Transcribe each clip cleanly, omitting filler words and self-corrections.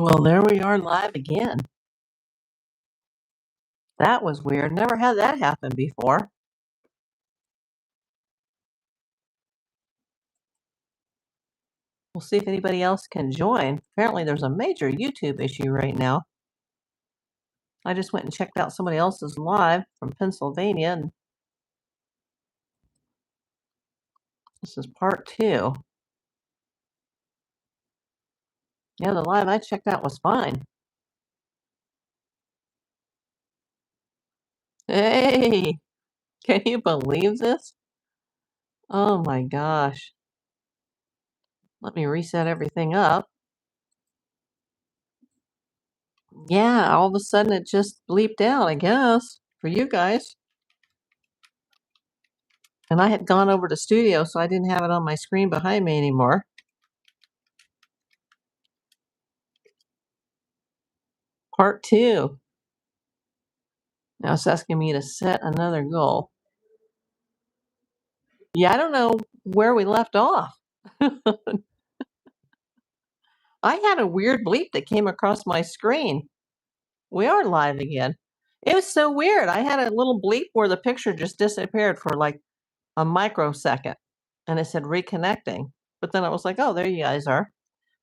Well, there we are live again. That was weird. Never had that happen before. We'll see if anybody else can join. Apparently, there's a major YouTube issue right now. I just went and checked out somebody else's live from Pennsylvania, and this is part 2. Yeah, the live I checked out was fine. Hey, can you believe this? Oh my gosh. Let me reset everything up. Yeah, all of a sudden it just bleeped out, I guess, for you guys. And I had gone over to Studio, so I didn't have it on my screen behind me anymore. Part 2. Now it's asking me to set another goal. Yeah, I don't know where we left off. I had a weird bleep that came across my screen. We are live again. It was so weird. I had a little bleep where the picture just disappeared for like a microsecond and it said reconnecting. But then I was like, oh, there you guys are.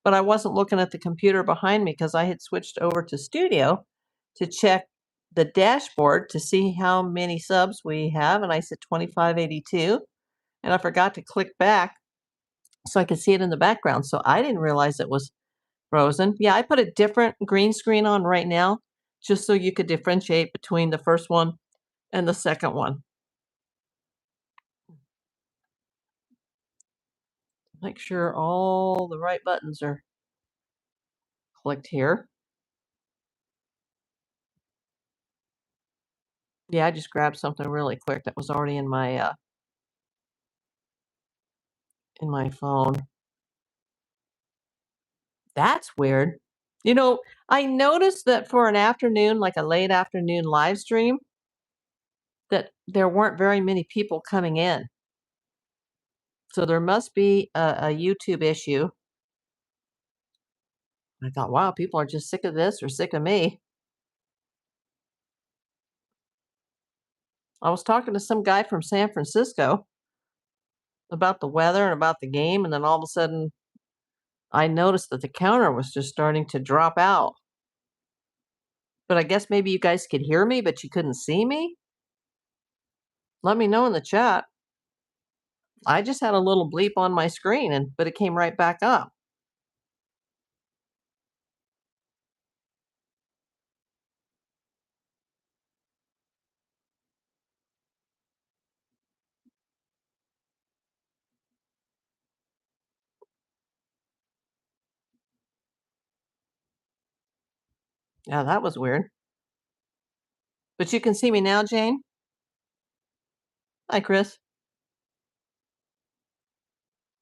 But I wasn't looking at the computer behind me because I had switched over to Studio to check the dashboard to see how many subs we have. And I said 2582. And I forgot to click back so I could see it in the background. So I didn't realize it was frozen. Yeah, I put a different green screen on right now just so you could differentiate between the first one and the second one. Make sure all the right buttons are clicked here. Yeah, I just grabbed something really quick that was already in my phone. That's weird. You know, I noticed that for an afternoon, like a late afternoon live stream, that there weren't very many people coming in. So there must be a YouTube issue. I thought, wow, people are just sick of this or sick of me. I was talking to some guy from San Francisco about the weather and about the game, and then all of a sudden I noticed that the counter was just starting to drop out. But I guess maybe you guys could hear me, but you couldn't see me? Let me know in the chat. I just had a little bleep on my screen, but it came right back up. Yeah, that was weird. But you can see me now, Jane? Hi, Chris.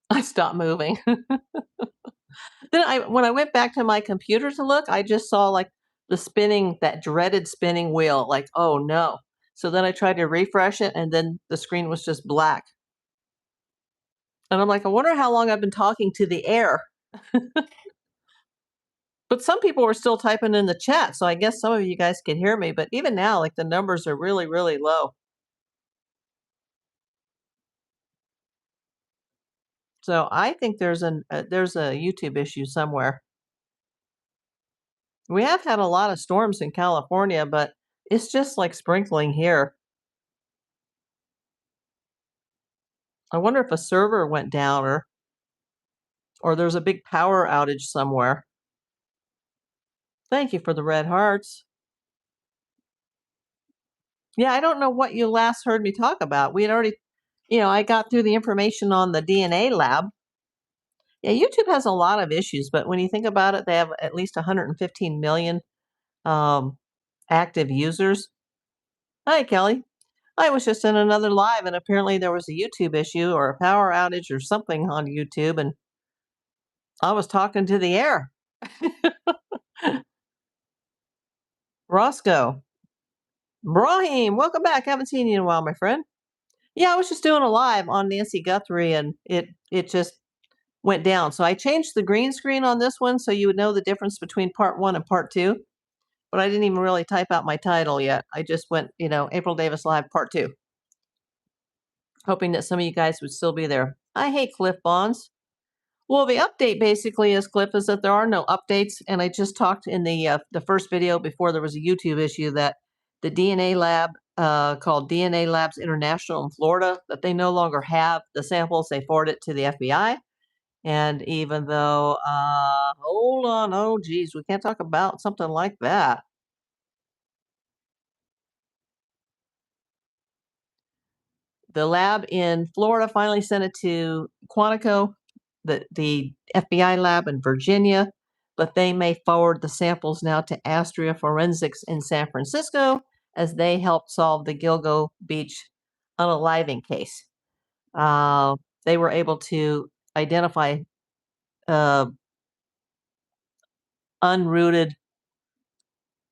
I stopped moving. Then when I went back to my computer to look, I just saw like that dreaded spinning wheel, like, oh no. So then I tried to refresh it and then the screen was just black. And I'm like, I wonder how long I've been talking to the air. But some people were still typing in the chat, so I guess some of you guys can hear me. But even now, like the numbers are really, really low. So I think there's a YouTube issue somewhere. We have had a lot of storms in California, but it's just like sprinkling here. I wonder if a server went down or there's a big power outage somewhere. Thank you for the red hearts. Yeah, I don't know what you last heard me talk about. We had already, I got through the information on the DNA lab. Yeah, YouTube has a lot of issues, but when you think about it, they have at least 115 million active users. Hi, Kelly. I was just in another live, and apparently there was a YouTube issue or a power outage or something on YouTube, and I was talking to the air. Roscoe. Brahim, welcome back. Haven't seen you in a while, my friend. Yeah, I was just doing a live on Nancy Guthrie, and it just went down. So I changed the green screen on this one so you would know the difference between part 1 and part 2. But I didn't even really type out my title yet. I just went, April Davis Live Part 2, hoping that some of you guys would still be there. I hate Cliff Bonds. Well, the update basically is, Cliff, is that there are no updates, and I just talked in the first video before there was a YouTube issue that the DNA lab called DNA Labs International in Florida, that they no longer have the samples. They forward it to the FBI. And even though, hold on, oh geez, we can't talk about something like that. The lab in Florida finally sent it to Quantico, the FBI lab in Virginia, but they may forward the samples now to Astria Forensics in San Francisco as they helped solve the Gilgo Beach unaliving case. They were able to identify unrooted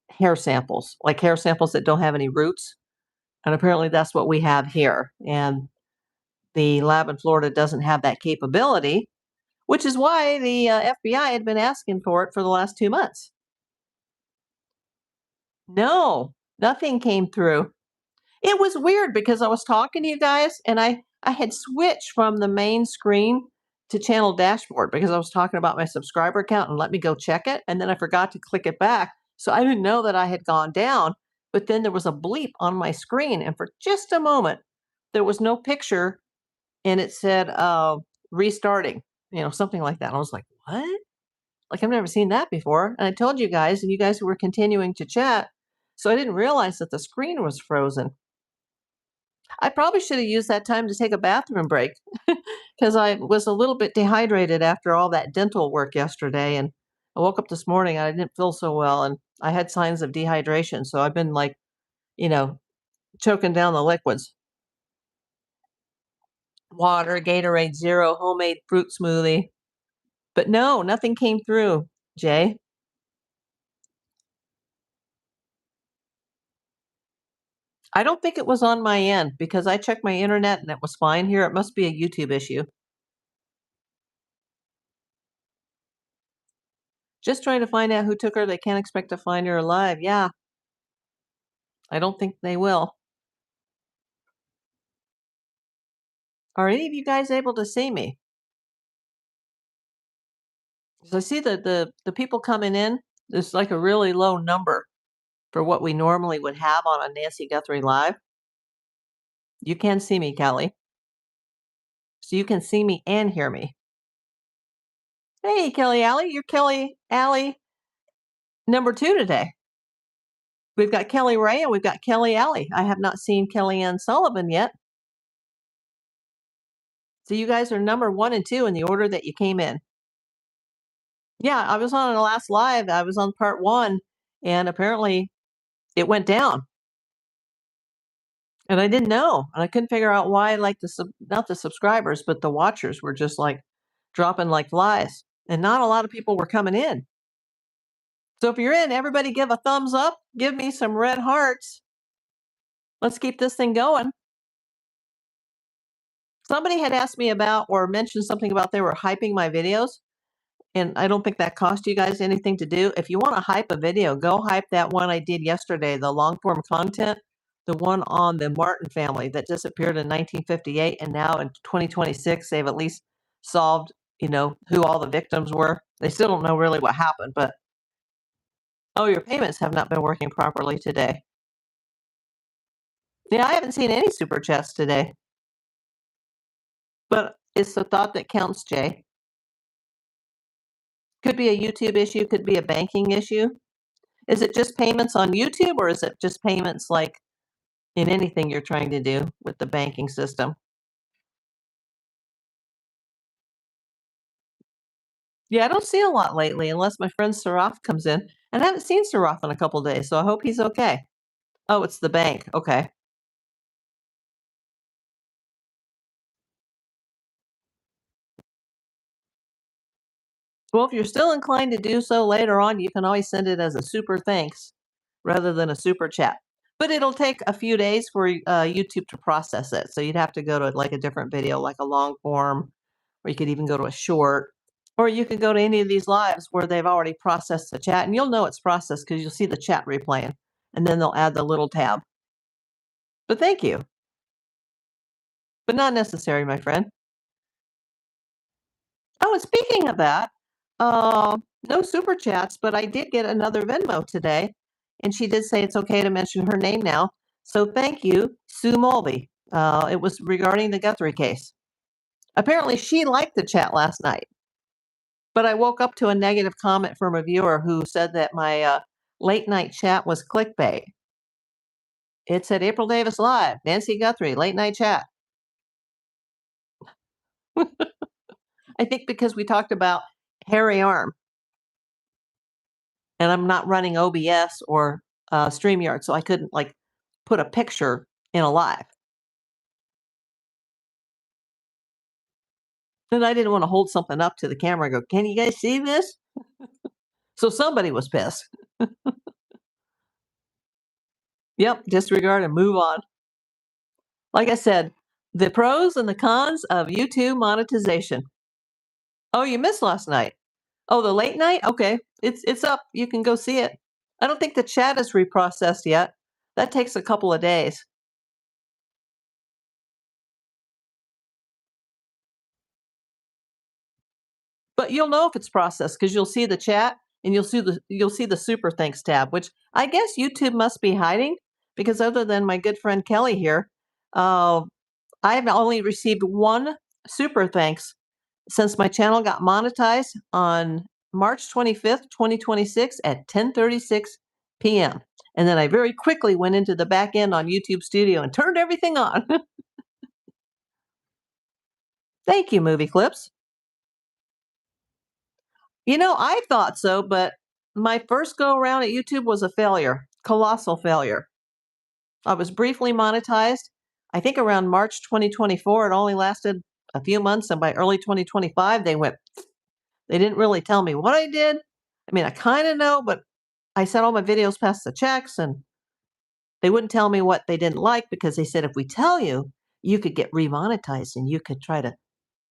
hair samples, like hair samples that don't have any roots. And apparently that's what we have here. And the lab in Florida doesn't have that capability, which is why the FBI had been asking for it for the last 2 months. No, nothing came through. It was weird because I was talking to you guys and I had switched from the main screen to channel dashboard because I was talking about my subscriber count and let me go check it. And then I forgot to click it back. So I didn't know that I had gone down, but then there was a bleep on my screen. And for just a moment, there was no picture and it said restarting, something like that. And I was like, what? Like, I've never seen that before. And I told you guys, and you guys were continuing to chat. So I didn't realize that the screen was frozen. I probably should have used that time to take a bathroom break because I was a little bit dehydrated after all that dental work yesterday. And I woke up this morning and I didn't feel so well. And I had signs of dehydration. So I've been like, choking down the liquids. Water, Gatorade Zero, homemade fruit smoothie. But no, nothing came through, Jay. I don't think it was on my end because I checked my internet and it was fine here. It must be a YouTube issue. Just trying to find out who took her. They can't expect to find her alive. Yeah, I don't think they will. Are any of you guys able to see me? So I see that the people coming in, there's like a really low number for what we normally would have on a Nancy Guthrie Live. You can see me, Kelly. So you can see me and hear me. Hey, Kelly Alley, you're Kelly Alley number 2 today. We've got Kelly Ray and we've got Kelly Alley. I have not seen Kellyanne Sullivan yet. So you guys are number 1 and 2 in the order that you came in. Yeah, I was on the last live. I was on part 1, and apparently it went down. And I didn't know, and I couldn't figure out why, like, not the subscribers, but the watchers were just, like, dropping like flies, and not a lot of people were coming in. So if you're in, everybody give a thumbs up, give me some red hearts. Let's keep this thing going. Somebody had asked me about or mentioned something about they were hyping my videos, and I don't think that cost you guys anything to do. If you wanna hype a video, go hype that one I did yesterday, the long form content, the one on the Martin family that disappeared in 1958, and now in 2026, they've at least solved, who all the victims were. They still don't know really what happened, but oh, your payments have not been working properly today. Yeah, I haven't seen any super chats today. But it's the thought that counts, Jay. Could be a YouTube issue, could be a banking issue. Is it just payments on YouTube, or is it just payments like in anything you're trying to do with the banking system? Yeah, I don't see a lot lately unless my friend Saraf comes in. And I haven't seen Saraf in a couple days, so I hope he's okay. Oh, it's the bank. Okay. Well, if you're still inclined to do so later on, you can always send it as a super thanks rather than a super chat. But it'll take a few days for YouTube to process it. So you'd have to go to like a different video, like a long form or you could even go to a short, or you could go to any of these lives where they've already processed the chat, and you'll know it's processed because you'll see the chat replaying, and then they'll add the little tab. But thank you. But not necessary, my friend. Oh, and speaking of that, no super chats, but I did get another Venmo today, and she did say it's okay to mention her name now. So thank you, Sue Mulvey. It was regarding the Guthrie case. Apparently, she liked the chat last night, but I woke up to a negative comment from a viewer who said that my late night chat was clickbait. It said April Davis live, Nancy Guthrie, late night chat. I think because we talked about hairy arm, and I'm not running OBS or StreamYard, so I couldn't like put a picture in a live. And I didn't want to hold something up to the camera and go, "Can you guys see this?" So somebody was pissed. Yep, disregard and move on. Like I said, the pros and the cons of YouTube monetization. Oh, you missed last night. Oh, the late night? Okay. It's up. You can go see it. I don't think the chat is reprocessed yet. That takes a couple of days. But you'll know if it's processed because you'll see the chat and you'll see the super thanks tab, which I guess YouTube must be hiding because other than my good friend Kelly here, I've only received one super thanks since my channel got monetized on March 25th, 2026 at 10:36 p.m. And then I very quickly went into the back end on YouTube Studio and turned everything on. Thank you, Movie Clips. You know, I thought so, but my first go around at YouTube was a failure, colossal failure. I was briefly monetized, I think around March 2024. It only lasted a few months, and by early 2025, they didn't really tell me what I did. I mean, I kind of know, but I sent all my videos past the checks, and they wouldn't tell me what they didn't like because they said if we tell you, you could get remonetized and you could try to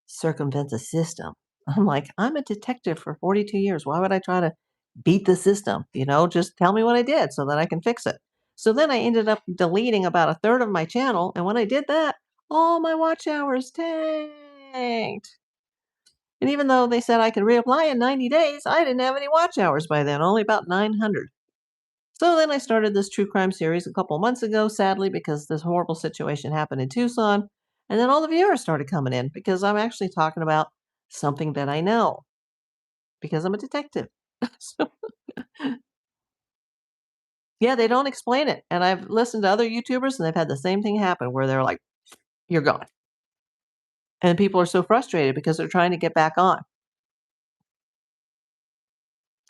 circumvent the system. I'm like, I'm a detective for 42 years. Why would I try to beat the system? You know, just tell me what I did so that I can fix it. So then I ended up deleting about a third of my channel. And when I did that, all my watch hours tanked. And even though they said I could reapply in 90 days, I didn't have any watch hours by then, only about 900. So then I started this true crime series a couple months ago, sadly, because this horrible situation happened in Tucson. And then all the viewers started coming in because I'm actually talking about something that I know because I'm a detective. So, yeah, they don't explain it. And I've listened to other YouTubers and they've had the same thing happen where they're like, you're gone. And people are so frustrated because they're trying to get back on.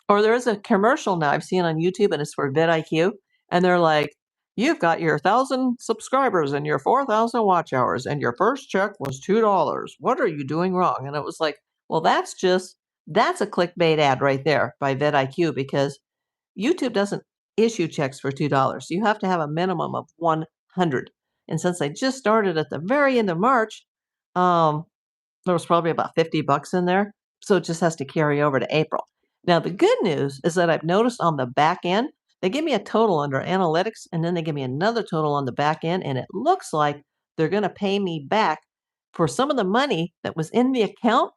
Or there is a commercial now I've seen on YouTube, and it's for vidIQ, and they're like, "You've got your 1,000 subscribers and your 4,000 watch hours, and your first check was $2. What are you doing wrong?" And it was like, well, that's a clickbait ad right there by vidIQ because YouTube doesn't issue checks for $2. You have to have a minimum of 100. And since I just started at the very end of March, um, there was probably about 50 bucks in there. So it just has to carry over to April. Now, the good news is that I've noticed on the back end, they give me a total under analytics, and then they give me another total on the back end. And it looks like they're going to pay me back for some of the money that was in the account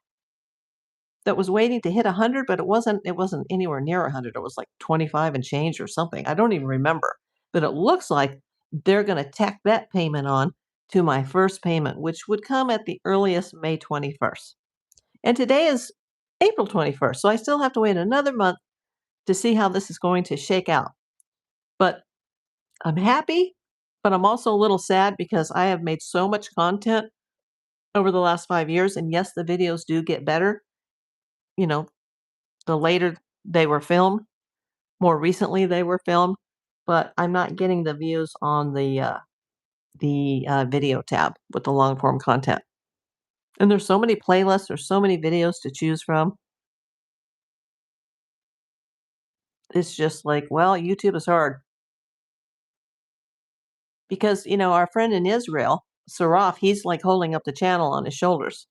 that was waiting to hit 100, but it wasn't anywhere near 100. It was like 25 and change or something. I don't even remember. But it looks like they're going to tack that payment on to my first payment, which would come at the earliest May 21st. And today is April 21st, so I still have to wait another month to see how this is going to shake out. But I'm happy, but I'm also a little sad because I have made so much content over the last 5 years. And yes, the videos do get better. You know, the later they were filmed, more recently they were filmed, but I'm not getting the views on the video tab with the long form content. And there's so many playlists, there's so many videos to choose from. It's just like, well, YouTube is hard. Because, our friend in Israel, Saraf, he's like holding up the channel on his shoulders.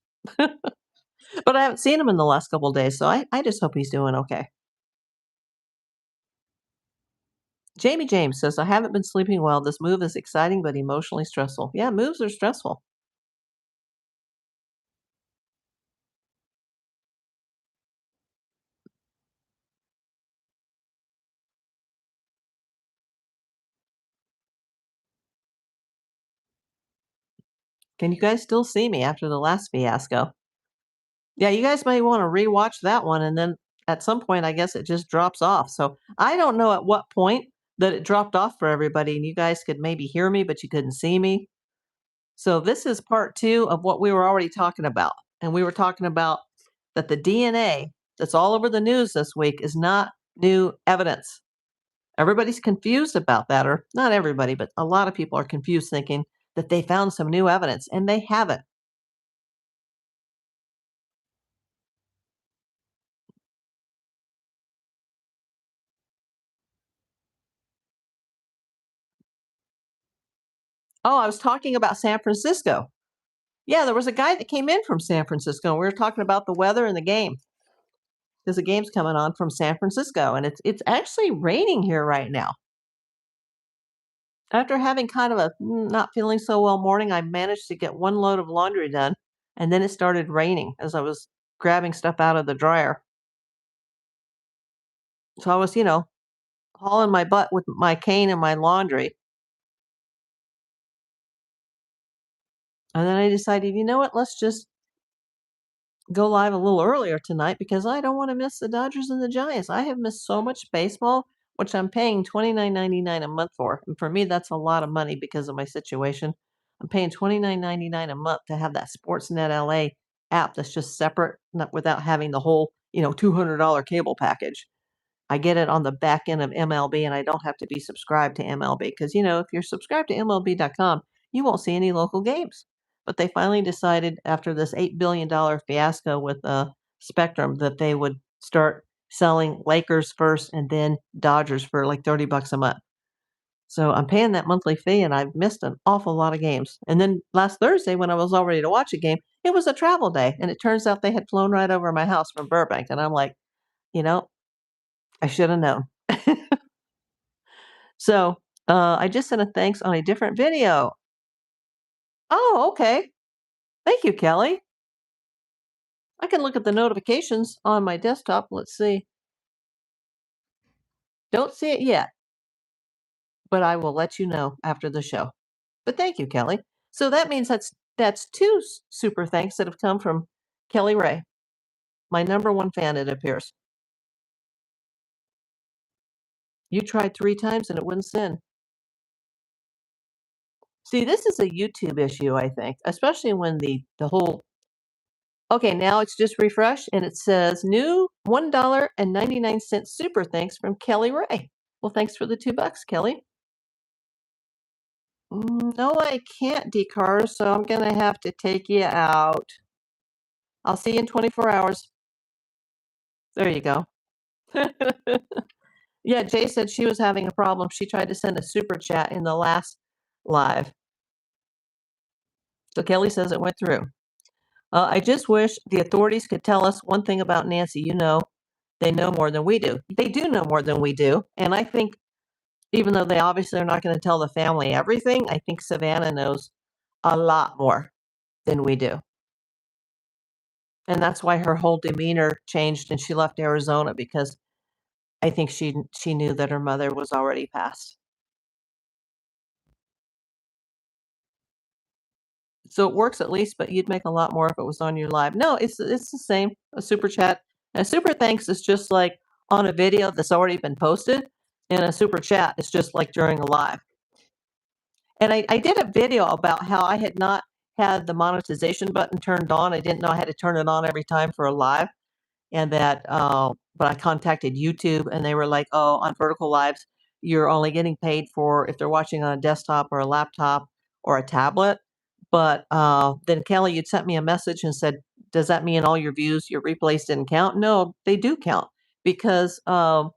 But I haven't seen him in the last couple of days, so I just hope he's doing okay. Jamie James says, I haven't been sleeping well. This move is exciting but emotionally stressful. Yeah, moves are stressful. Can you guys still see me after the last fiasco? Yeah, you guys may want to rewatch that one, and then at some point, I guess it just drops off. So I don't know at what point that it dropped off for everybody, and you guys could maybe hear me, but you couldn't see me. So this is part two of what we were already talking about. And we were talking about that the DNA that's all over the news this week is not new evidence. Everybody's confused about that, or not everybody, but a lot of people are confused thinking that they found some new evidence, and they haven't. Oh, I was talking about San Francisco. Yeah, there was a guy that came in from San Francisco, and we were talking about the weather and the game because the game's coming on from San Francisco, and it's actually raining here right now. After having kind of a not feeling so well morning, I managed to get one load of laundry done, and then it started raining as I was grabbing stuff out of the dryer. So I was, hauling my butt with my cane and my laundry. And then I decided, you know what? Let's just go live a little earlier tonight because I don't want to miss the Dodgers and the Giants. I have missed so much baseball, which I'm paying $29.99 a month for. And for me, that's a lot of money because of my situation. I'm paying $29.99 a month to have that Sportsnet LA app that's just separate, not without having the whole, $200 cable package. I get it on the back end of MLB, and I don't have to be subscribed to MLB because, if you're subscribed to MLB.com, you won't see any local games. But they finally decided after this $8 billion fiasco with Spectrum that they would start selling Lakers first and then Dodgers for like $30 a month. So I'm paying that monthly fee, and I've missed an awful lot of games. And then last Thursday, when I was all ready to watch a game, it was a travel day, and it turns out they had flown right over my house from Burbank, and I'm like, you know, I should have known. So, I just sent a thanks on a different video. Oh, okay. Thank you, Kelly. I can look at the notifications on my desktop. Let's see. Don't see it yet, but I will let you know after the show. But thank you, Kelly. So that means that's two super thanks that have come from Kelly Ray, my number one fan, it appears. You tried 3 times and it wouldn't send. See, this is a YouTube issue, I think, especially when the whole. Okay, now it's just refreshed and it says new $1.99 super thanks from Kelly Ray. Well, thanks for the $2, Kelly. No, I can't, Decar, so I'm gonna have to take you out. I'll see you in 24 hours. There you go. Yeah, Jay said she was having a problem. She tried to send a super chat in the last live. So Kelly says it went through. I just wish the authorities could tell us one thing about Nancy. They know more than we do. They do know more than we do. And I think, even though they obviously are not going to tell the family everything, I think Savannah knows a lot more than we do. And that's why her whole demeanor changed and she left Arizona because I think she knew that her mother was already passed. So it works at least, but you'd make a lot more if it was on your live. No, it's the same. A super chat. A super thanks is just like on a video that's already been posted, and a super chat is just like during a live. And I did a video about how I had not had the monetization button turned on. I didn't know I had to turn it on every time for a live, and that but I contacted YouTube, and they were like, "Oh, on vertical lives, you're only getting paid for if they're watching on a desktop or a laptop or a tablet." But then Kelly, you'd sent me a message and said, "Does that mean all your views, your replays didn't count?" No, they do count because the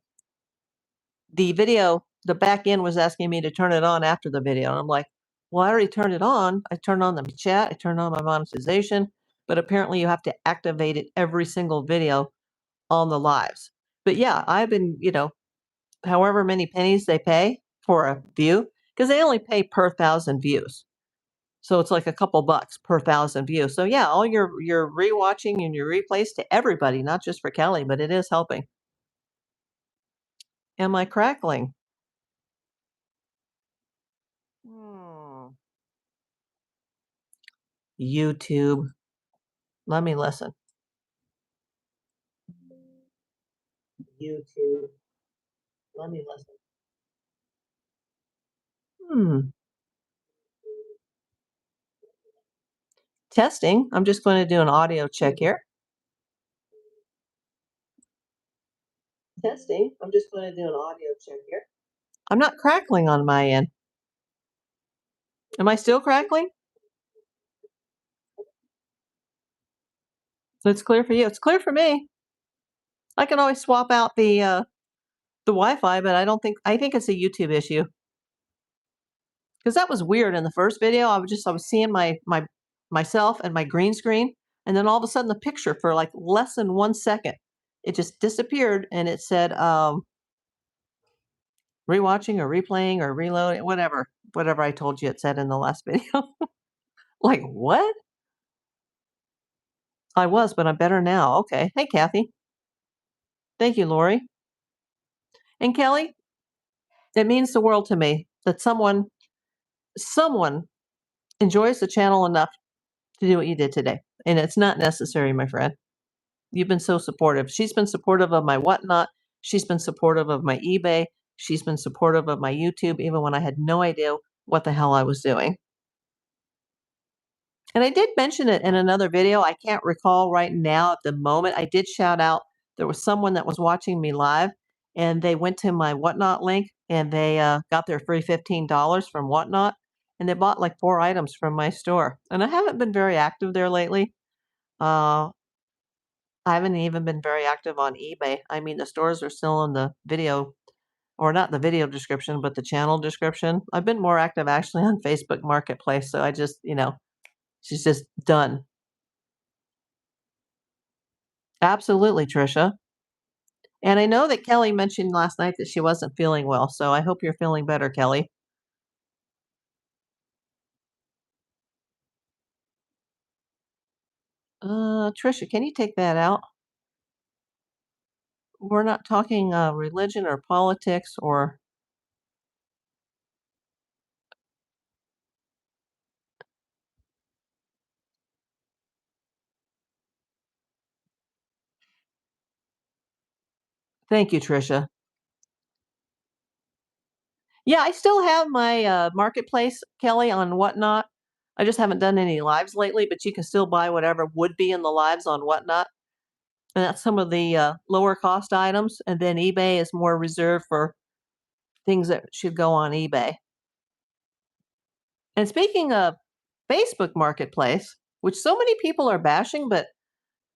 video, the back end was asking me to turn it on after the video. And I'm like, well, I already turned it on. I turned on the chat. I turned on my monetization. but apparently you have to activate it every single video on the lives. But yeah, I've been, however many pennies they pay for a view, because they only pay per 1,000 views. So it's like a couple bucks per 1,000 views. So yeah, all your rewatching and your replays to everybody, not just for Kelly, but it is helping. Am I crackling? Hmm. YouTube. Let me listen. YouTube. Let me listen. Hmm. Testing. I'm just going to do an audio check here. Testing. I'm just going to do an audio check here. I'm not crackling on my end. Am I still crackling? So it's clear for you. It's clear for me. I can always swap out the Wi-Fi, but I think it's a YouTube issue. Because that was weird in the first video. I was seeing myself and my green screen, and then all of a sudden the picture for like less than 1 second, it just disappeared, and it said rewatching or replaying or reloading, whatever I told you it said in the last video. Like what? I was, but I'm better now. Okay. Hey, Kathy. Thank you, Lori. And Kelly, it means the world to me that someone enjoys the channel enough to do what you did today. And it's not necessary, my friend. You've been so supportive. She's been supportive of my whatnot. She's been supportive of my eBay. She's been supportive of my YouTube, even when I had no idea what the hell I was doing. And I did mention it in another video. I can't recall right now at the moment. I did shout out there was someone that was watching me live, and they went to my whatnot link, and they got their free $15 from whatnot, and they bought like 4 items from my store. And I haven't been very active there lately. Uh, I haven't even been very active on eBay. I mean, the stores are still in the video, or not the video description, but the channel description. I've been more active actually on Facebook Marketplace. So I just, she's just done. Absolutely, Trisha. And I know that Kelly mentioned last night that she wasn't feeling well. So I hope you're feeling better, Kelly. Trisha, can you take that out? We're not talking religion or politics or. Thank you, Trisha. Yeah, I still have my marketplace, Kelly, on Whatnot. I just haven't done any lives lately, but you can still buy whatever would be in the lives on Whatnot. And that's some of the lower cost items. And then eBay is more reserved for things that should go on eBay. And speaking of Facebook Marketplace, which so many people are bashing, but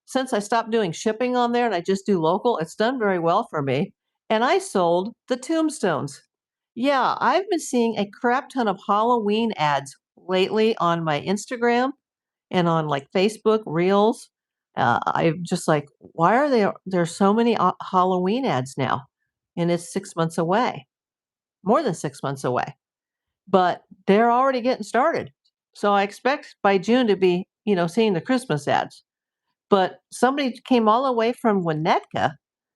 since I stopped doing shipping on there and I just do local, it's done very well for me. And I sold the tombstones. Yeah, I've been seeing a crap ton of Halloween ads lately on my Instagram and on like Facebook Reels. I'm just like, why are there's so many Halloween ads now? And it's 6 months away, more than 6 months away. But they're already getting started. So I expect by June to be, seeing the Christmas ads. But somebody came all the way from Winnetka,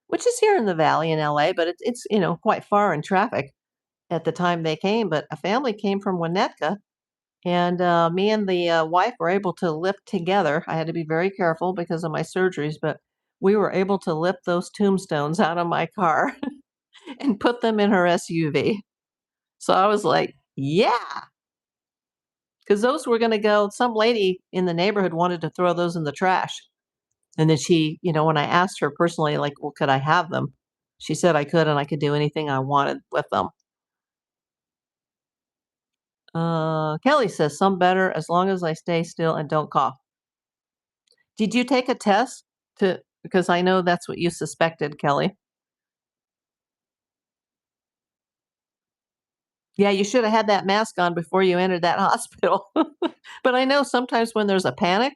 which is here in the valley in LA, but it's quite far in traffic at the time they came. But a family came from Winnetka, and me and the wife were able to lift together. I had to be very careful because of my surgeries, but we were able to lift those tombstones out of my car and put them in her SUV. So I was like, yeah, because those were going to go. Some lady in the neighborhood wanted to throw those in the trash. And then she, when I asked her personally, like, well, could I have them? She said I could, and I could do anything I wanted with them. Kelly says some better as long as I stay still and don't cough. Did you take a test because I know that's what you suspected, Kelly. Yeah, you should have had that mask on before you entered that hospital. But I know sometimes when there's a panic,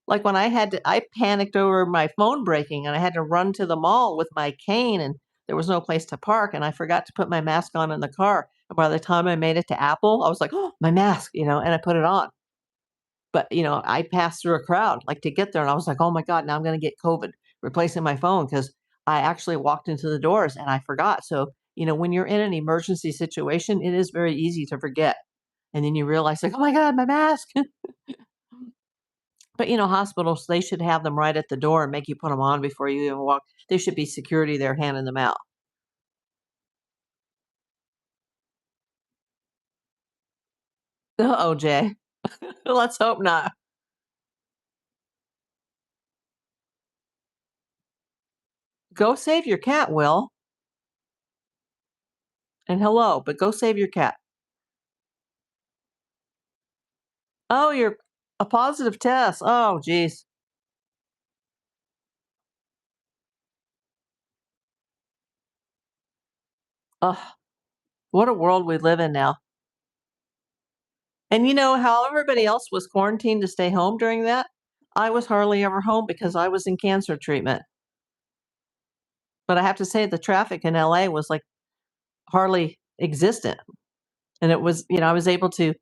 Like when I panicked over my phone breaking and I had to run to the mall with my cane and there was no place to park and I forgot to put my mask on in the car. And by the time I made it to Apple, I was like, oh, my mask, and I put it on. But, I passed through a crowd like to get there and I was like, oh my God, now I'm going to get COVID replacing my phone because I actually walked into the doors and I forgot. So, when you're in an emergency situation, it is very easy to forget. And then you realize, like, oh my God, my mask. But, hospitals, they should have them right at the door and make you put them on before you even walk. There should be security there handing them out. Uh-oh, Jay. Let's hope not. Go save your cat, Will. And hello, but go save your cat. Oh, you're a positive test. Oh, geez. Ugh, what a world we live in now. And how everybody else was quarantined to stay home during that? I was hardly ever home because I was in cancer treatment. But I have to say the traffic in LA was like hardly existent. And it was, I was able to,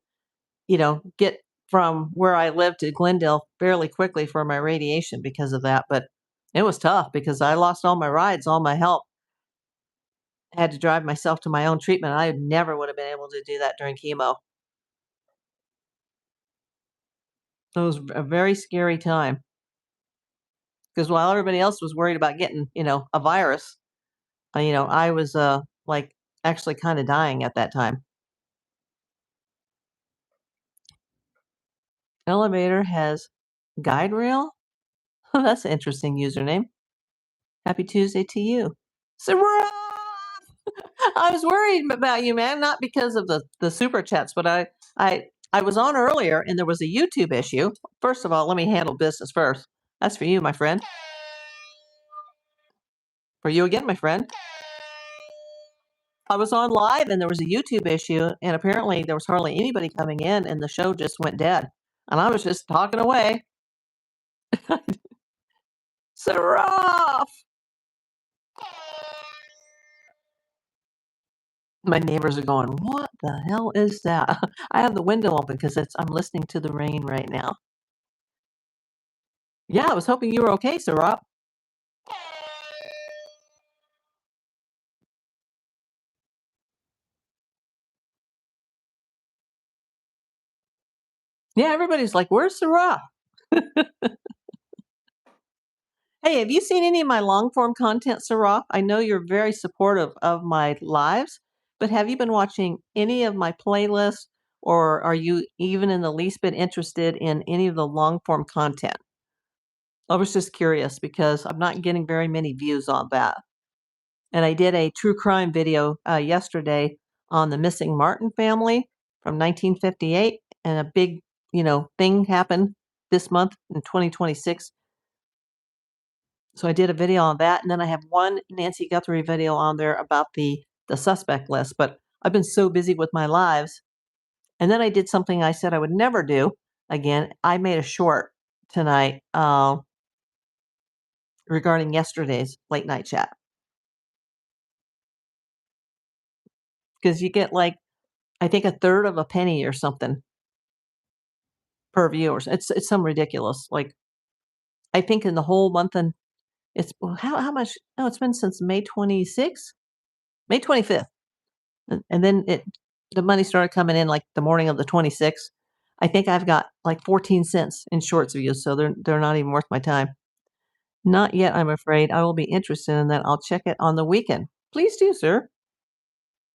get from where I lived to Glendale fairly quickly for my radiation because of that. But it was tough because I lost all my rides, all my help. I had to drive myself to my own treatment. I never would have been able to do that during chemo. It was a very scary time because while everybody else was worried about getting, a virus, I was like actually kind of dying at that time. Elevator has guide rail. That's an interesting username. Happy Tuesday to you. Sarah! I was worried about you, man, not because of the super chats, but I was on earlier and there was a YouTube issue. First of all, let me handle business first. That's for you, my friend. For you again, my friend. I was on live and there was a YouTube issue, and apparently there was hardly anybody coming in, and the show just went dead. And I was just talking away. Sarah! My neighbors are going, "What the hell is that?" I have the window open because I'm listening to the rain right now. Yeah, I was hoping you were okay, Sarah. Yeah, everybody's like, "Where's Sarah?" Hey, have you seen any of my long form content, Sarah? I know you're very supportive of my lives, but have you been watching any of my playlists, or are you even in the least bit interested in any of the long form content? I was just curious because I'm not getting very many views on that. And I did a true crime video yesterday on the missing Martin family from 1958, and a big, thing happened this month in 2026. So I did a video on that, and then I have one Nancy Guthrie video on there about the suspect list. But I've been so busy with my lives, and then I did something I said I would never do again. I made a short tonight regarding yesterday's late night chat because you get like I think a third of a penny or something per viewer. It's some ridiculous. Like I think in the whole month, and it's well, how much? No, it's been since May 26th, May 25th. And then the money started coming in like the morning of the 26th. I think I've got like 14 cents in shorts views, so they're not even worth my time. Not yet, I'm afraid. I will be interested in that. I'll check it on the weekend. Please do, sir.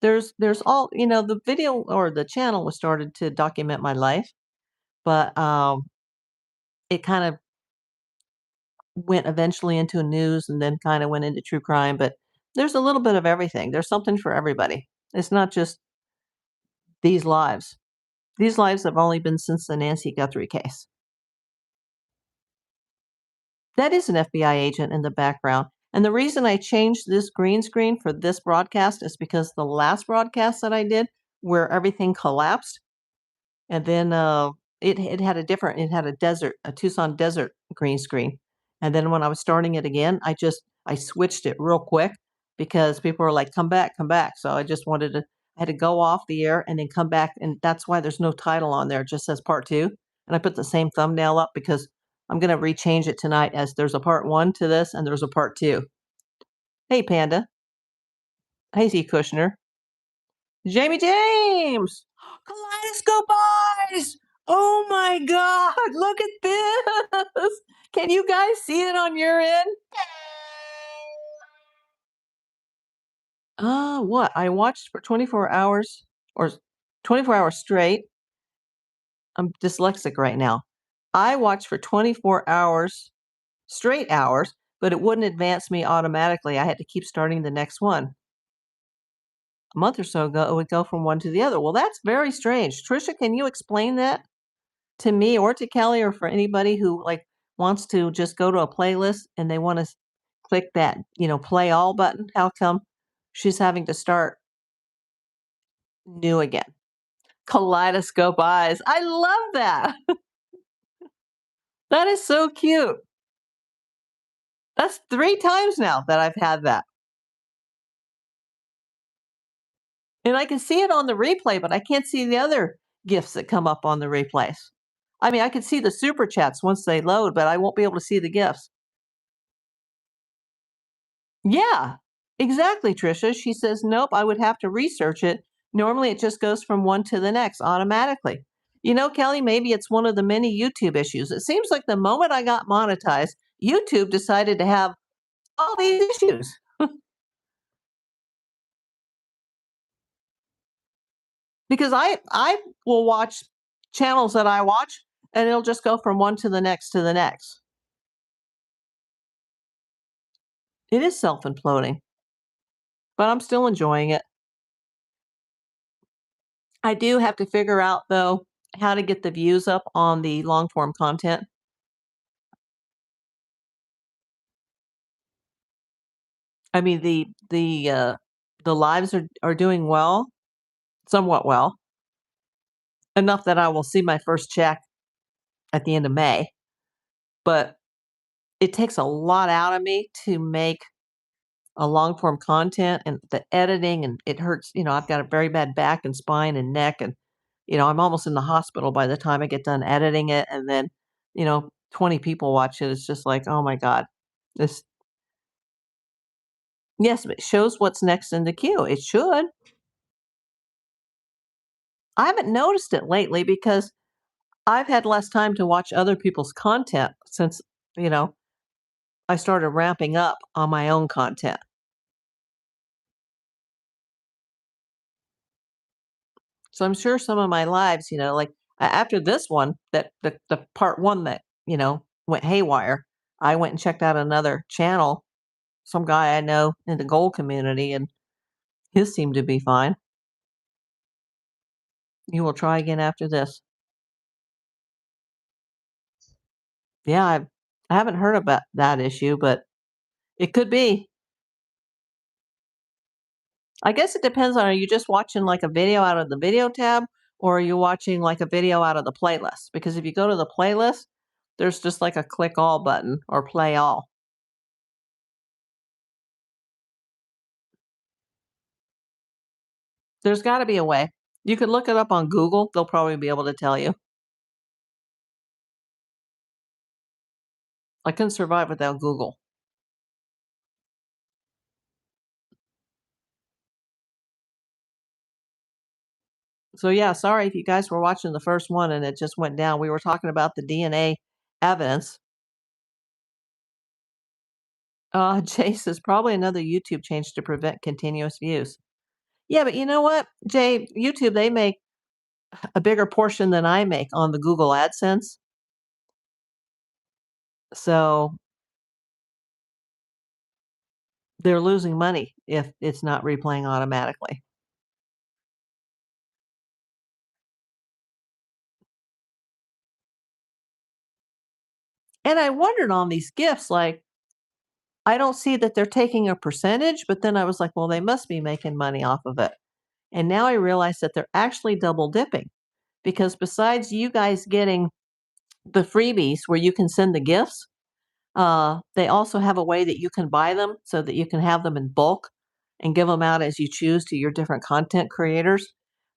There's all the video or the channel was started to document my life, but it kind of went eventually into news and then kind of went into true crime. But there's a little bit of everything. There's something for everybody. It's not just these lives. These lives have only been since the Nancy Guthrie case. That is an FBI agent in the background. And the reason I changed this green screen for this broadcast is because the last broadcast that I did, where everything collapsed, and then it had a Tucson desert green screen, and then when I was starting it again, I switched it real quick because people were like, come back." So I had to go off the air and then come back, and that's why there's no title on there, it just says part 2, and I put the same thumbnail up because I'm gonna rechange it tonight as there's a part 1 to this and there's a part 2. Hey, Panda. Hey, Z Kushner. Jamie James! Kaleidoscope eyes! Oh my god, look at this! Can you guys see it on your end? What? I watched for 24 hours or 24 hours straight. I'm dyslexic right now. I watched for 24 hours, straight hours, but it wouldn't advance me automatically. I had to keep starting the next one. A month or so ago, it would go from one to the other. Well, that's very strange. Trisha, can you explain that to me or to Kelly or for anybody who like wants to just go to a playlist and they want to click that, play all button? How come she's having to start new again? Kaleidoscope eyes. I love that. That is so cute. That's 3 times now that I've had that. And I can see it on the replay, but I can't see the other gifts that come up on the replays. I mean, I can see the super chats once they load, but I won't be able to see the gifts. Yeah, exactly, Trisha. She says, nope, I would have to research it. Normally, it just goes from one to the next automatically. Kelly, maybe it's one of the many YouTube issues. It seems like the moment I got monetized, YouTube decided to have all these issues. Because I will watch channels that I watch, and it'll just go from one to the next to the next. It is self-imploding, but I'm still enjoying it. I do have to figure out, though, how to get the views up on the long form content. I mean, the lives are doing well, somewhat well, enough that I will see my first check at the end of May. But it takes a lot out of me to make a long form content and the editing, and it hurts. I've got a very bad back and spine and neck, and I'm almost in the hospital by the time I get done editing it, and then 20 people watch it. It's just like, oh my god, this. Yes, but it shows what's next in the queue. It should. I haven't noticed it lately because I've had less time to watch other people's content since, you know, I started ramping up on my own content. So I'm sure some of my lives, like after this one, that the part one that, went haywire, I went and checked out another channel, some guy I know in the gold community, and his seemed to be fine. You will try again after this. Yeah, I haven't heard about that issue, but it could be. I guess it depends on, are you just watching like a video out of the video tab, or are you watching like a video out of the playlist? Because if you go to the playlist, there's just like a click all button or play all. There's got to be a way. You could look it up on Google. They'll probably be able to tell you. I couldn't survive without Google. So yeah, sorry if you guys were watching the first one and it just went down. We were talking about the DNA evidence. Jay says probably another YouTube change to prevent continuous views. Yeah, but you know what, Jay? YouTube, they make a bigger portion than I make on the Google AdSense. So they're losing money if it's not replaying automatically. And I wondered on these gifts, like, I don't see that they're taking a percentage, but then I was like, well, they must be making money off of it. And now I realize that they're actually double dipping because besides you guys getting the freebies where you can send the gifts, they also have a way that you can buy them so that you can have them in bulk and give them out as you choose to your different content creators.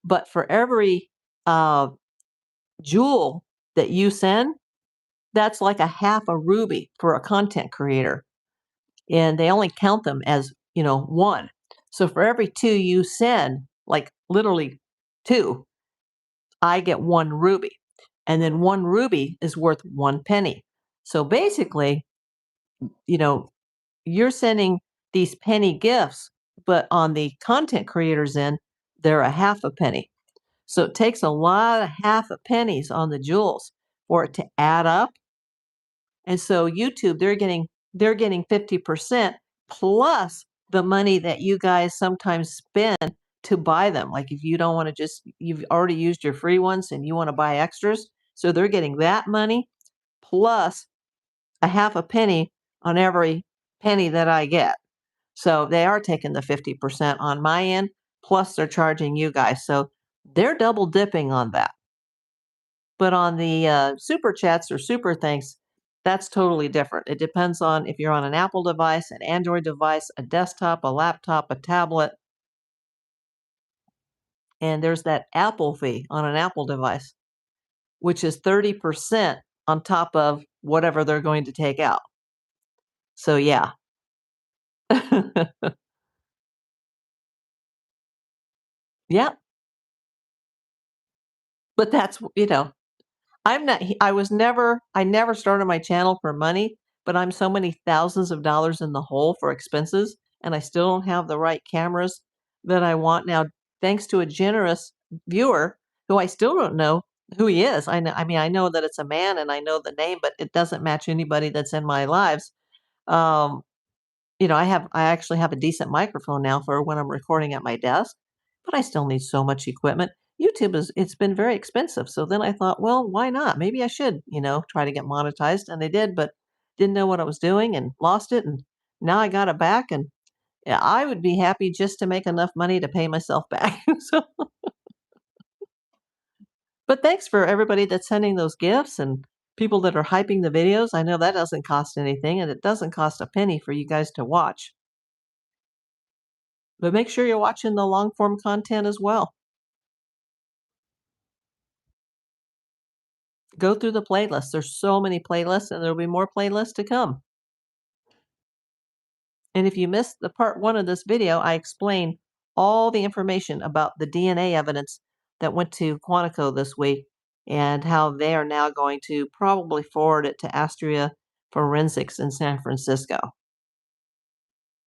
But for every uh, jewel that you send, that's like a half a ruby for a content creator. And they only count them as, one. So for every two you send, like literally two, I get one ruby. And then one ruby is worth 1 penny. So basically, you know, you're sending these penny gifts, but on the content creators end, they're a half a penny. So it takes a lot of half a pennies on the jewels for it to add up. And so YouTube, they're getting 50% plus the money that you guys sometimes spend to buy them. Like if you don't want to you've already used your free ones and you want to buy extras. So they're getting that money plus a half a penny on every penny that I get. So they are taking the 50% on my end, plus they're charging you guys. So they're double dipping on that. But on the super chats or super thanks, that's totally different. It depends on if you're on an Apple device, an Android device, a desktop, a laptop, a tablet. And there's that Apple fee on an Apple device, which is 30% on top of whatever they're going to take out. So, yeah. Yeah. But I never started my channel for money, but I'm so many thousands of dollars in the hole for expenses, and I still don't have the right cameras that I want now, thanks to a generous viewer who I still don't know who he is. I know that it's a man and I know the name, but it doesn't match anybody that's in my lives. Um, I actually have a decent microphone now for when I'm recording at my desk, but I still need so much equipment. It's been very expensive. So then I thought, well, why not? Maybe I should, try to get monetized. And I did, but didn't know what I was doing and lost it. And now I got it back. And yeah, I would be happy just to make enough money to pay myself back. But thanks for everybody that's sending those gifts and people that are hyping the videos. I know that doesn't cost anything and it doesn't cost a penny for you guys to watch. But make sure you're watching the long form content as well. Go through the playlists. There's so many playlists, and there'll be more playlists to come. And if you missed the part one of this video, I explain all the information about the DNA evidence that went to Quantico this week and how they are now going to probably forward it to Astria Forensics in San Francisco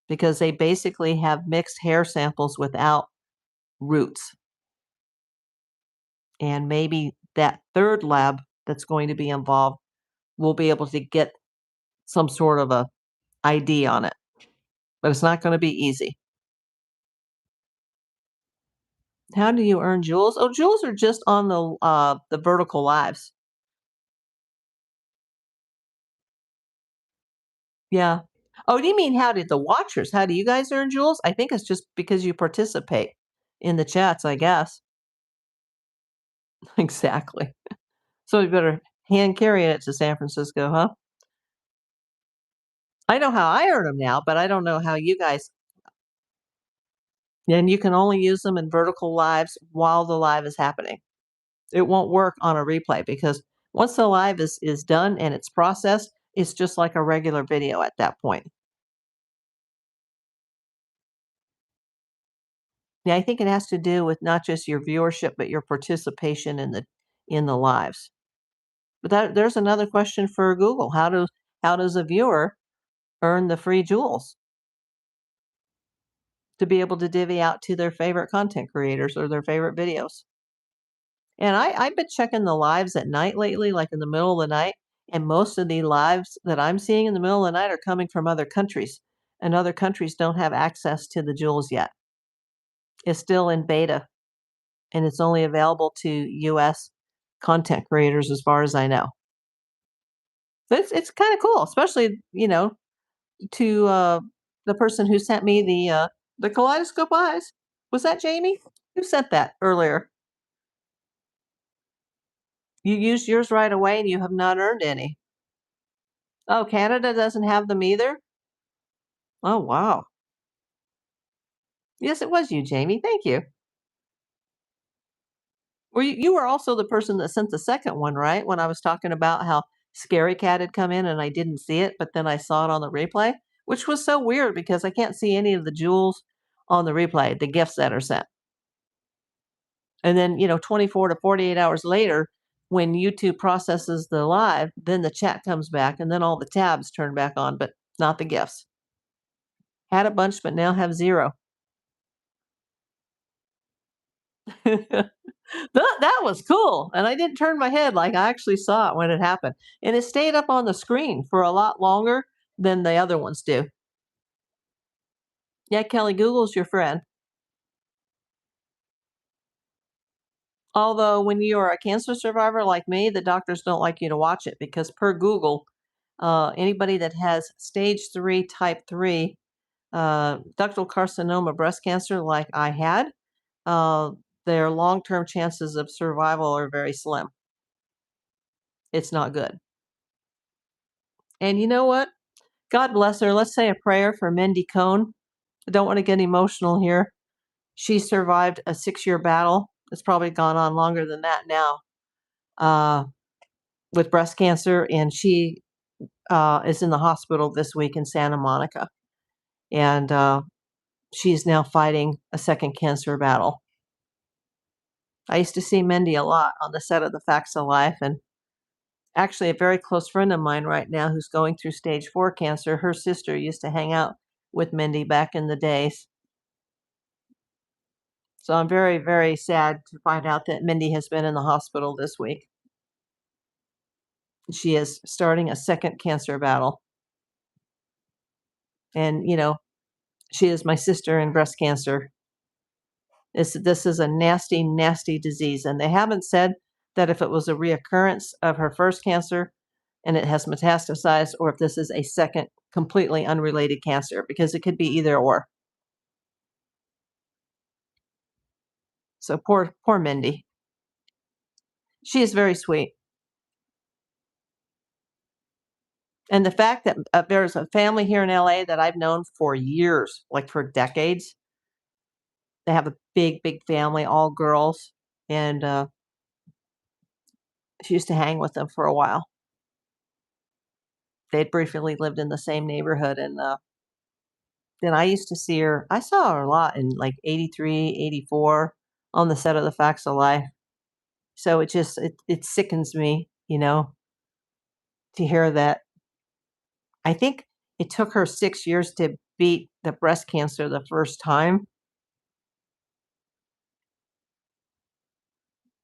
because they basically have mixed hair samples without roots. And maybe that third lab that's going to be involved will be able to get some sort of a ID on it, but it's not going to be easy. How do you earn jewels? Oh, jewels are just on the vertical lives. Yeah. Oh, do you mean how did the watchers? How do you guys earn jewels? I think it's just because you participate in the chats, I guess. Exactly. So you better hand carry it to San Francisco, huh? I know how I earn them now, but I don't know how you guys. And you can only use them in vertical lives while the live is happening. It won't work on a replay because once the live is done and it's processed, it's just like a regular video at that point. Yeah, I think it has to do with not just your viewership, but your participation in the lives. But there's another question for Google. How does a viewer earn the free jewels to be able to divvy out to their favorite content creators or their favorite videos? And I've been checking the lives at night lately, like in the middle of the night, and most of the lives that I'm seeing in the middle of the night are coming from other countries, and other countries don't have access to the jewels yet. It's still in beta, and it's only available to US content creators as far as I know. But it's kinda cool, especially, to, the person who sent me the kaleidoscope eyes. Was that Jamie? Who sent that earlier? You used yours right away and you have not earned any. Oh, Canada doesn't have them either? Oh, wow. Yes, it was you, Jamie. Thank you. You were also the person that sent the second one, right? When I was talking about how Scary Cat had come in and I didn't see it, but then I saw it on the replay, which was so weird because I can't see any of the jewels on the replay, the gifts that are sent. And then, 24 to 48 hours later, when YouTube processes the live, then the chat comes back and then all the tabs turn back on, but not the gifts. Had a bunch, but now have zero. That was cool, and I didn't turn my head, like, I actually saw it when it happened, and it stayed up on the screen for a lot longer than the other ones do. Yeah, Kelly, Google's your friend. Although when you're a cancer survivor like me, the doctors don't like you to watch it because per Google, anybody that has stage 3, type 3, ductal carcinoma breast cancer like I had, uh, their long-term chances of survival are very slim. It's not good. And you know what? God bless her. Let's say a prayer for Mindy Cohn. I don't want to get emotional here. She survived a 6-year battle. It's probably gone on longer than that now, uh, with breast cancer, and she is in the hospital this week in Santa Monica, and she's now fighting a second cancer battle. I used to see Mindy a lot on the set of The Facts of Life, and actually, a very close friend of mine right now who's going through stage 4 cancer, her sister used to hang out with Mindy back in the days. So I'm very, very sad to find out that Mindy has been in the hospital this week. She is starting a second cancer battle. And, she is my sister in breast cancer. This is a nasty, nasty disease. And they haven't said that if it was a reoccurrence of her first cancer and it has metastasized, or if this is a second completely unrelated cancer, because it could be either or. So poor Mindy. She is very sweet. And the fact that there's a family here in LA that I've known for years, like for decades. They have a big, big family, all girls, and she used to hang with them for a while. They'd briefly lived in the same neighborhood, and then I used to see her. I saw her a lot in like 83, 84 on the set of The Facts of Life. So it sickens me, to hear that. I think it took her 6 years to beat the breast cancer the first time,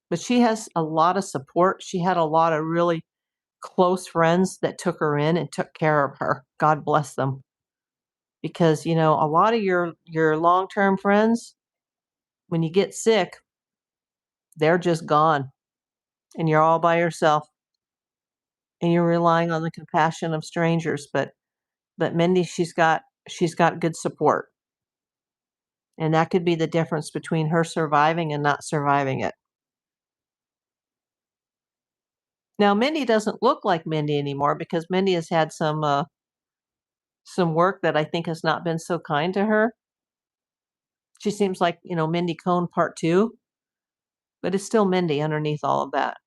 but she has a lot of support. She had a lot of really close friends that took her in and took care of her. God bless them. Because, a lot of your long-term friends, when you get sick, they're just gone and you're all by yourself and you're relying on the compassion of strangers. But Mindy, she's got good support. And that could be the difference between her surviving and not surviving it. Now, Mindy doesn't look like Mindy anymore because Mindy has had some work that I think has not been so kind to her. She seems like, Mindy Cohn part 2, but it's still Mindy underneath all of that.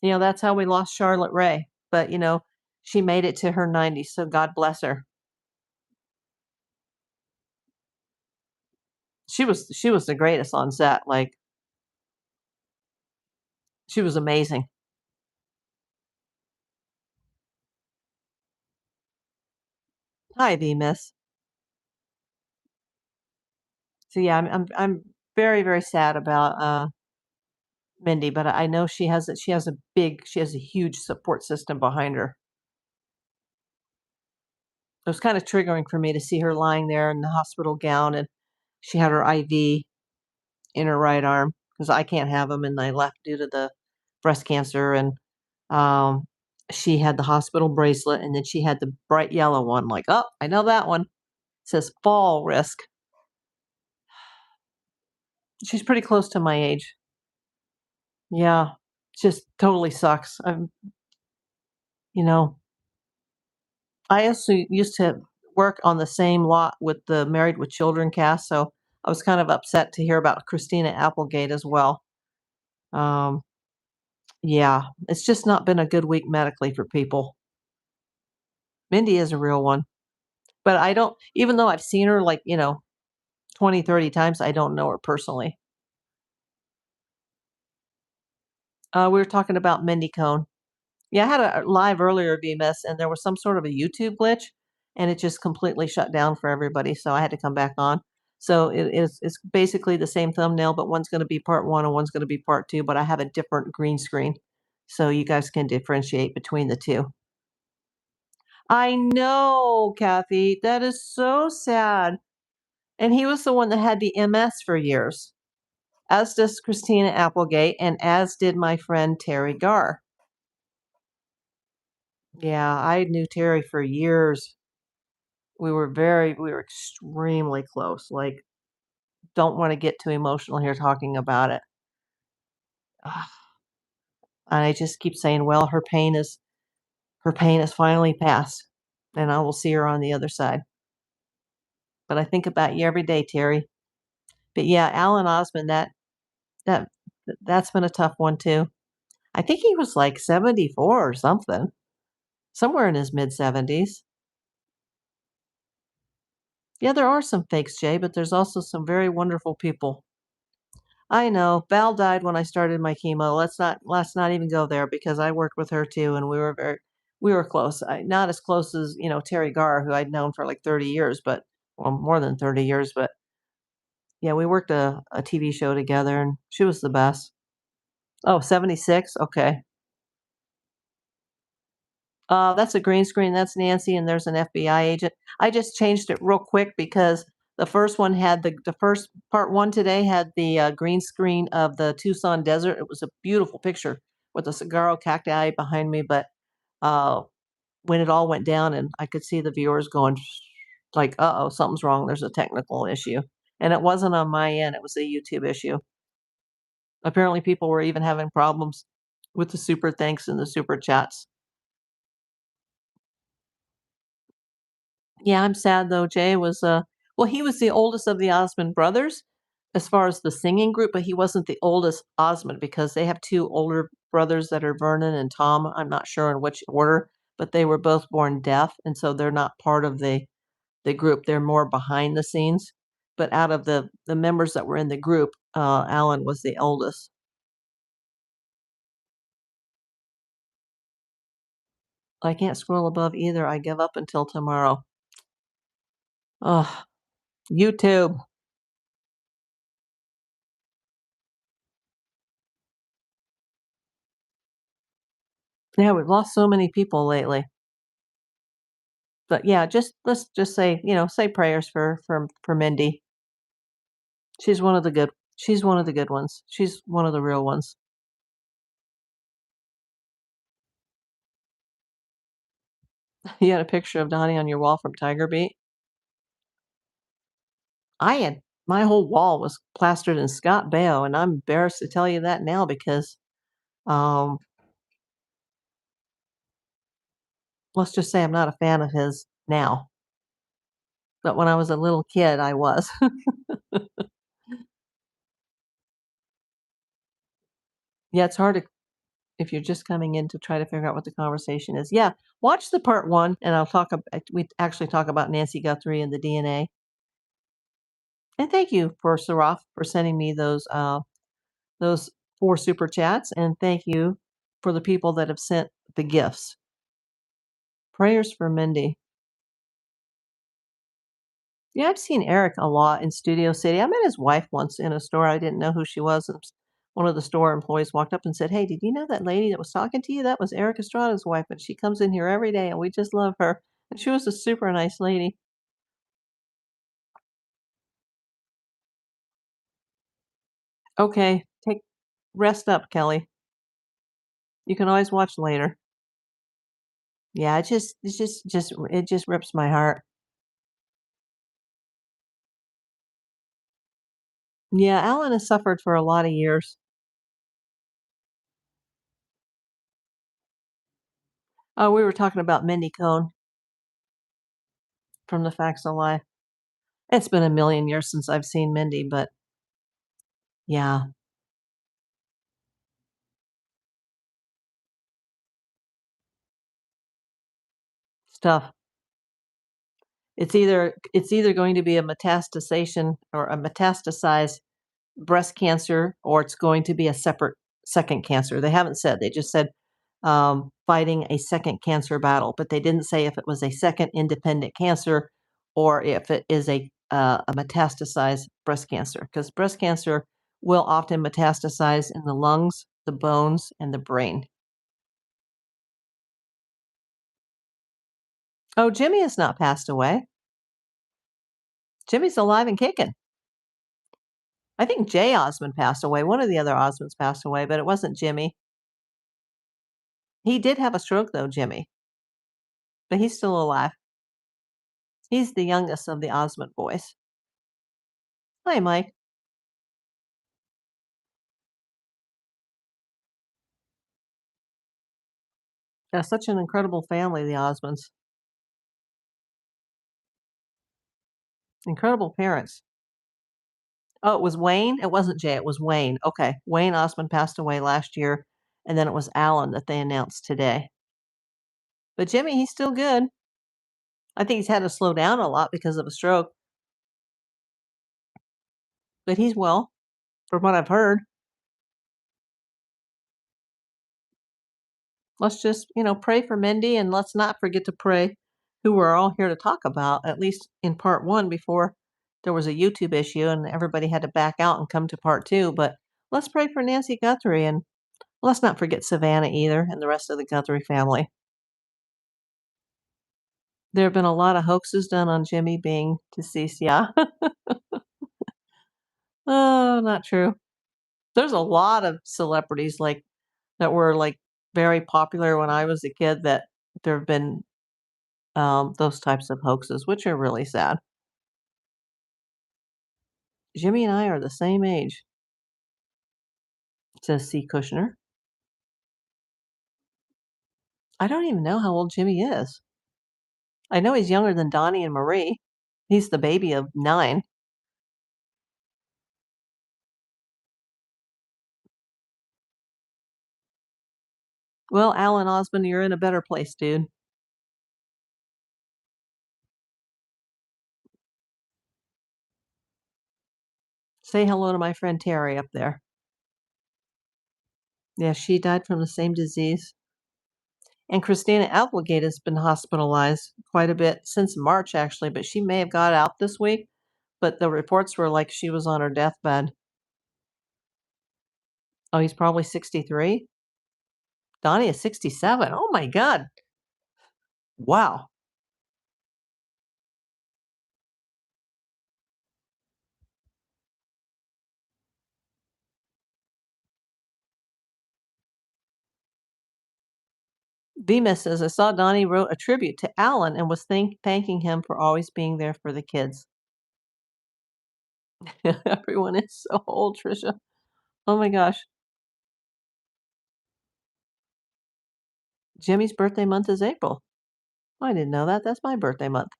That's how we lost Charlotte Rae, but, she made it to her 90s, so God bless her. She was the greatest on set, like, she was amazing. Hi, V Miss. So, yeah, I'm very, very sad about, Mindy, but I know she has a huge support system behind her. It was kinda triggering for me to see her lying there in the hospital gown, and she had her IV in her right arm because I can't have them in my left due to the breast cancer, and, um, she had the hospital bracelet, and then she had the bright yellow one, like, "Oh, I know that one." It says fall risk. She's pretty close to my age. Yeah, just totally sucks. You know, I also used to work on the same lot with the Married with Children cast, so I was kind of upset to hear about Christina Applegate as well. Um, yeah, it's just not been a good week medically for people. Mindy is a real one, but I don't even though I've seen her, like, 20, 30 times, I don't know her personally. We were talking about Mindy Cohn. Yeah, I had a live earlier VMS, and there was some sort of a YouTube glitch, and it just completely shut down for everybody, so I had to come back on. So it's basically the same thumbnail, but one's gonna be part 1 and one's gonna be part 2, but I have a different green screen, so you guys can differentiate between the 2. I know, Kathy, that is so sad, and he was the one that had the MS for years, as does Christina Applegate, and as did my friend Terry Garr. Yeah, I knew Terry for years. We were extremely close, like, don't wanna get too emotional here talking about it. Ugh, I just keep saying, "Well, her pain is finally past, and I will see her on the other side." But I think about you every day, Terry. But yeah, Alan Osmond, that that's been a tough one too. I think he was, like, 74 or something, somewhere in his mid-70s. Yeah, there are some fakes, Jay, but there's also some very wonderful people. I know. Val died when I started my chemo. Let's not even go there because I worked with her too, and we were close. Not as close as, Terry Garr, who I'd known for like 30 years, but well, more than 30 years, but yeah, we worked a TV show together and she was the best. Oh, 76. Okay. That's a green screen. That's Nancy, and there's an FBI agent. I just changed it real quick because the first one had the first part one today had the green screen of the Tucson desert. It was a beautiful picture with the saguaro cacti behind me, but uh, when it all went down and I could see the viewers going like, "Uh oh, something's wrong. There's a technical issue," and it wasn't on my end. It was a YouTube issue. Apparently, people were even having problems with the super thanks and the super chats. Yeah, I'm sad though. Jay was, well, he was the oldest of the Osmond brothers as far as the singing group, but he wasn't the oldest Osmond because they have 2 older brothers that are Vernon and Tom. I'm not sure in which order, but they were both born deaf, and so they're not part of the group. They're more behind the scenes. But out of the members that were in the group, Alan was the oldest. I can't scroll above either. I give up until tomorrow. Ugh, YouTube. Yeah, we've lost so many people lately. But yeah, just let's just say, say prayers for Mindy. She's one of the good ones. She's one of the real ones. You had a picture of Donnie on your wall from Tiger Beat. I had my whole wall was plastered in Scott Baio, and I'm embarrassed to tell you that now because um let's just say I'm not a fan of his now. But when I was a little kid I was. Yeah, it's hard to if you're just coming in to try to figure out what the conversation is. Yeah, watch the part 1 and we actually talk about Nancy Guthrie and the DNA. And thank you for Saraf for sending me those 4 super chats, and thank you for the people that have sent the gifts. Prayers for Mindy. Yeah, I've seen Eric a lot in Studio City. I met his wife once in a store. I didn't know who she was. And one of the store employees walked up and said, "Hey, did you know that lady that was talking to you? That was Eric Estrada's wife, and she comes in here every day, and we just love her." And she was a super nice lady. Okay, take rest up, Kelly. You can always watch later. Yeah, it just rips my heart. Yeah, Alan has suffered for a lot of years. Oh, we were talking about Mindy Cohn from The Facts of Life. It's been a million years since I've seen Mindy, but yeah, stuff. It's either going to be a metastasization or a metastasized breast cancer, or it's going to be a separate second cancer. They haven't said. They just said fighting a second cancer battle, but they didn't say if it was a second independent cancer or if it is a metastasized breast cancer. Because breast cancer will often metastasize in the lungs, the bones, and the brain. Oh, Jimmy has not passed away. Jimmy's alive and kicking. I think Jay Osmond passed away. One of the other Osmonds passed away, but it wasn't Jimmy. He did have a stroke, though, Jimmy, but he's still alive. He's the youngest of the Osmond boys. Hi, Mike. Yeah, such an incredible family, the Osmonds. Incredible parents. Oh, it was Wayne? It wasn't Jay, it was Wayne. Okay. Wayne Osmond passed away last year, and then it was Alan that they announced today. But Jimmy, he's still good. I think he's had to slow down a lot because of a stroke, but he's well, from what I've heard. Let's just, pray for Mindy, and let's not forget to pray who we're all here to talk about, at least in part one before there was a YouTube issue and everybody had to back out and come to part two. But let's pray for Nancy Guthrie, and let's not forget Savannah either and the rest of the Guthrie family. There have been a lot of hoaxes done on Jimmy being deceased. Yeah. Oh, not true. There's a lot of celebrities that were very popular when I was a kid that there have been those types of hoaxes, which are really sad. Jimmy and I are the same age, says C. Kushner. I don't even know how old Jimmy is. I know he's younger than Donnie and Marie. He's the baby of 9. Well, Alan Osmond, you're in a better place, dude. Say hello to my friend Terry up there. Yeah, she died from the same disease. And Christina Applegate has been hospitalized quite a bit since March, actually, but she may have got out this week. But the reports were like she was on her deathbed. Oh, he's probably 63. Donnie is 67. Oh my God. Wow. Vima says, I saw Donnie wrote a tribute to Alan and was thanking him for always being there for the kids. Everyone is so old, Trisha. Oh my gosh. Jimmy's birthday month is April. I didn't know that. That's my birthday month.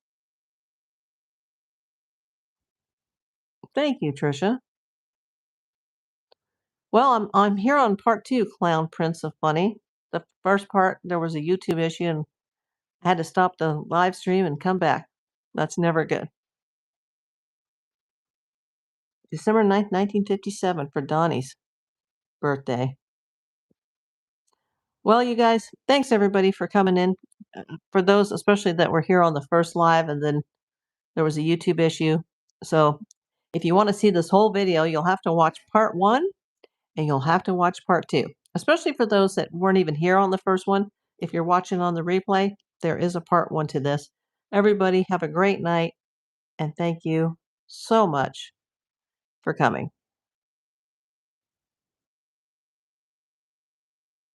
Thank you, Trisha. Well, I'm here on part 2, Clown Prince of Funny. The first part, there was a YouTube issue and I had to stop the live stream and come back. That's never good. December 9th, 1957 for Donnie's birthday. Well, you guys, thanks everybody for coming in. For those especially that were here on the first live and then there was a YouTube issue. So if you want to see this whole video, you'll have to watch part 1 and you'll have to watch part 2, especially for those that weren't even here on the first one. If you're watching on the replay, there is a part 1 to this. Everybody have a great night and thank you so much for coming.